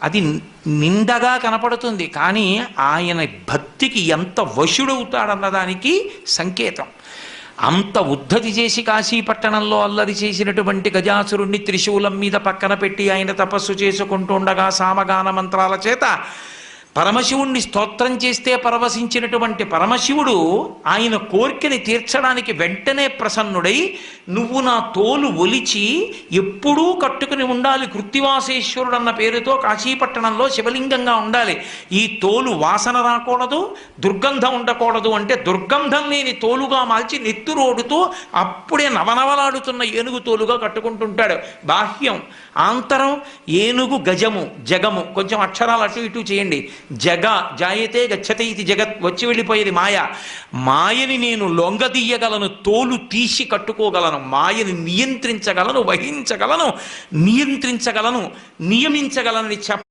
అది నిండగా కనపడుతుంది, కానీ ఆయన భక్తికి ఎంత వశుడవుతాడన్నదానికి సంకేతం. అంత ఉద్ధతి చేసి కాశీపట్టణంలో అల్లరి చేసినటువంటి గజాసురుణ్ణి త్రిశూలం మీద పక్కన పెట్టి ఆయన తపస్సు చేసుకుంటుండగా సామగాన మంత్రాల చేత పరమశివుణ్ణి స్తోత్రం చేస్తే పరవశించినటువంటి పరమశివుడు ఆయన కోరికని తీర్చడానికి వెంటనే ప్రసన్నుడై, నువ్వు నా తోలు ఒలిచి ఎప్పుడూ కట్టుకుని ఉండాలి, కృత్తివాసేశ్వరుడు అన్న పేరుతో కాశీపట్టణంలో శివలింగంగా ఉండాలి, ఈ తోలు వాసన రాకూడదు, దుర్గంధం ఉండకూడదు అంటే దుర్గంధం లేని తోలుగా మార్చి నెత్తురోడుతూ అప్పుడే నవనవలాడుతున్న ఏనుగు తోలుగా కట్టుకుంటుంటాడు. బాహ్యం, ఆంతరం ఏనుగు, గజము, జగము. కొంచెం అక్షరాలు అటు ఇటు చేయండి. జగ జాయతే గచ్చతే ఇది జగత్, వచ్చి వెళ్ళిపోయేది మాయ. మాయని నేను లొంగదీయగలను, తోలు తీసి కట్టుకోగలను, మాయని నియంత్రించగలను, వహించగలను, నియంత్రించగలను, నియమించగలనని